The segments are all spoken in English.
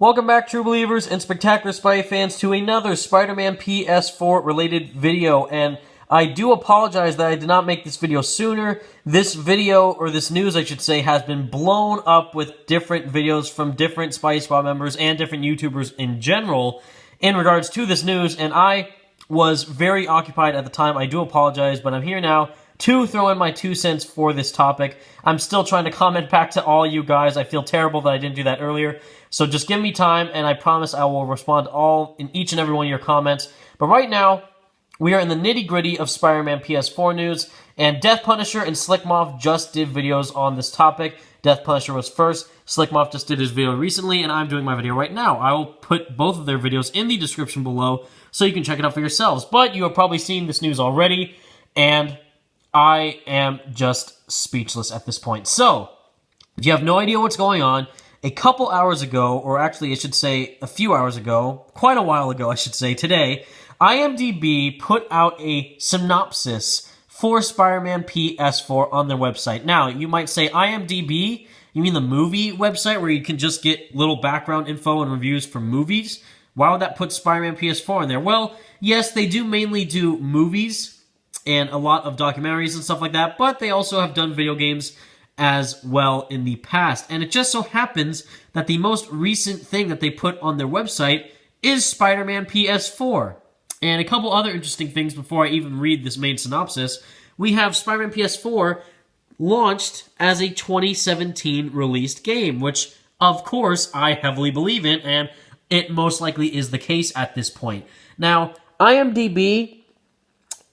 Welcome back, true believers and spectacular Spidey fans, to another Spider-Man PS4 related video. And I do apologize that I did not make this video sooner. This video, or this news I should say, has been blown up with different videos from different Spidey Squad members and different YouTubers in general in regards to this news. And I was very occupied at the time. I do apologize, but I'm here now to throw in my 2 cents for this topic. I'm still trying to comment back to all you guys. I feel terrible that I didn't do that earlier. So just give me time, and I promise I will respond to each and every one of your comments. But right now, we are in the nitty-gritty of Spider-Man PS4 news, and Death Punisher and Slickmoth just did videos on this topic. Death Punisher was first, Slickmoth just did his video recently, and I'm doing my video right now. I will put both of their videos in the description below, so you can check it out for yourselves. But you have probably seen this news already, and I am just speechless at this point. So, if you have no idea what's going on, a couple hours ago, or actually I should say a few hours ago, quite a while ago I should say, today, IMDb put out a synopsis for Spider-Man PS4 on their website. Now, you might say IMDb, you mean the movie website where you can just get little background info and reviews for movies? Why would that put Spider-Man PS4 in there? Well, yes, they do mainly do movies and a lot of documentaries and stuff like that, but they also have done video games as well in the past. And it just so happens that the most recent thing that they put on their website is Spider-Man PS4. And a couple other interesting things before I even read this main synopsis. We have Spider-Man PS4 launched as a 2017 released game, which, of course, I heavily believe in, and it most likely is the case at this point. Now, IMDb,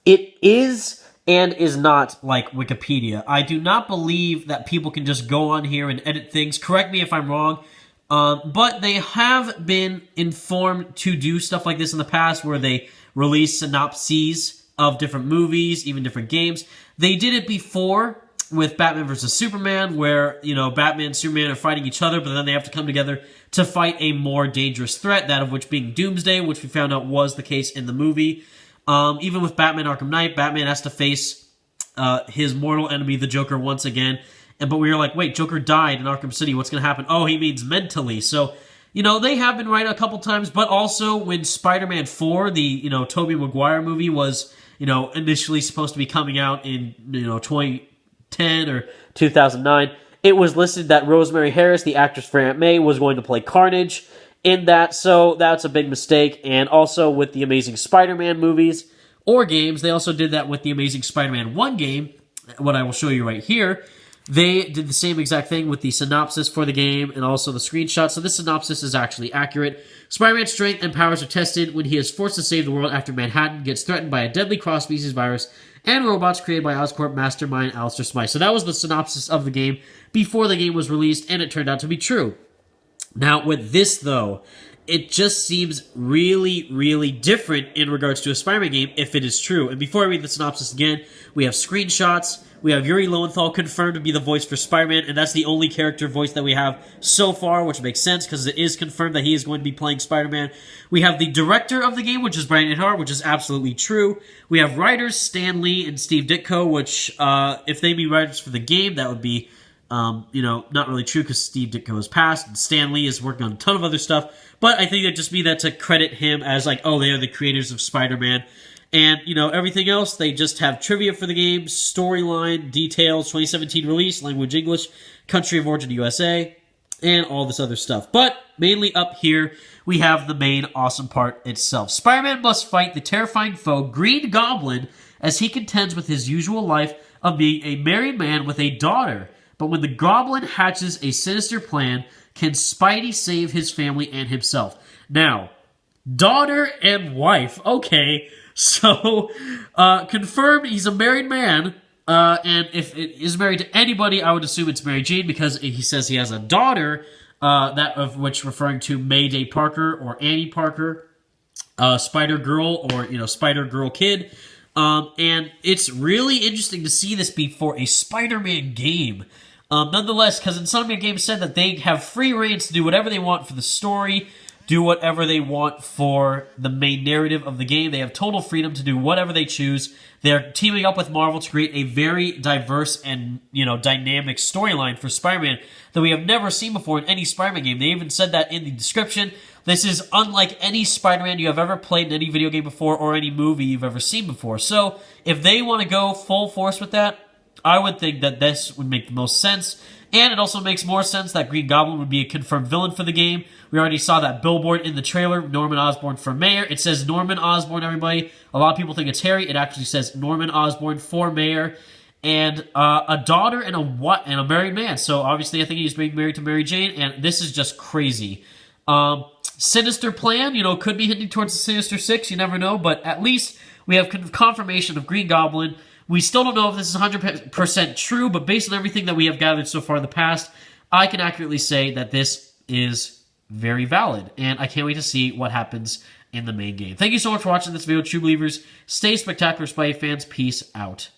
it is and is not like Wikipedia. I do not believe that people can just go on here and edit things. Correct me if I'm wrong, but they have been informed to do stuff like this in the past where they release synopses of different movies, even different games. They did it before with Batman vs. Superman, where, you know, Batman and Superman are fighting each other, but then they have to come together to fight a more dangerous threat, that of which being Doomsday, which we found out was the case in the movie. Even with Batman Arkham Knight, Batman has to face his mortal enemy, the Joker, once again. But we were like, wait, Joker died in Arkham City. What's going to happen? Oh, he means mentally. So, you know, they have been right a couple times. But also, when Spider-Man 4, the, you know, Tobey Maguire movie was, you know, initially supposed to be coming out in, you know, 2010 or 2009, it was listed that Rosemary Harris, the actress for Aunt May, was going to play Carnage in that, so that's a big mistake. And also with the Amazing Spider-Man movies or games, they also did that with the Amazing Spider-Man 1 game, what I will show you right here. They did the same exact thing with the synopsis for the game and also the screenshot, so this synopsis is actually accurate. Spider-Man's strength and powers are tested when he is forced to save the world after Manhattan gets threatened by a deadly cross-species virus and robots created by Oscorp mastermind Alistair Smythe. So that was the synopsis of the game before the game was released, and it turned out to be true. Now, with this, though, it just seems really, really different in regards to a Spider-Man game if it is true. And before I read the synopsis again, we have screenshots. We have Yuri Lowenthal confirmed to be the voice for Spider-Man, and that's the only character voice that we have so far, which makes sense because it is confirmed that he is going to be playing Spider-Man. We have the director of the game, which is Brian Edhart, which is absolutely true. We have writers Stan Lee and Steve Ditko, which, if they be writers for the game, that would be you know, not really true because Steve Ditko has passed, and Stan Lee is working on a ton of other stuff, but I think it'd just be that to credit him as like, oh, they are the creators of Spider-Man, and, you know, everything else, they just have trivia for the game, storyline, details, 2017 release, language English, country of origin USA, and all this other stuff. But, mainly up here, we have the main awesome part itself. Spider-Man must fight the terrifying foe, Green Goblin, as he contends with his usual life of being a married man with a daughter. But when the Goblin hatches a sinister plan, can Spidey save his family and himself? Now, daughter and wife. Okay, so confirmed he's a married man. And if it is married to anybody, I would assume it's Mary Jane because he says he has a daughter, that of which referring to Mayday Parker or Annie Parker, Spider-Girl or, you know, Spider-Girl Kid. And it's really interesting to see this be for a Spider-Man game. Nonetheless, because Insomniac Games said that they have free reigns to do whatever they want for the story, do whatever they want for the main narrative of the game. They have total freedom to do whatever they choose. They're teaming up with Marvel to create a very diverse and, dynamic storyline for Spider-Man that we have never seen before in any Spider-Man game. They even said that in the description. This is unlike any Spider-Man you have ever played in any video game before or any movie you've ever seen before. So, if they want to go full force with that, I would think that this would make the most sense. And it also makes more sense that Green Goblin would be a confirmed villain for the game. We already saw that billboard in the trailer, Norman Osborn for mayor. It says Norman Osborn, everybody. A lot of people think it's Harry. It actually says Norman Osborn for mayor. And a daughter and a married man. So obviously I think he's being married to Mary Jane, and this is just crazy. Sinister Plan, could be hinting towards the Sinister Six. You never know, but at least we have confirmation of Green Goblin. We still don't know if this is 100% true, but based on everything that we have gathered so far in the past, I can accurately say that this is very valid, and I can't wait to see what happens in the main game. Thank you so much for watching this video, True Believers. Stay spectacular, Spidey fans. Peace out.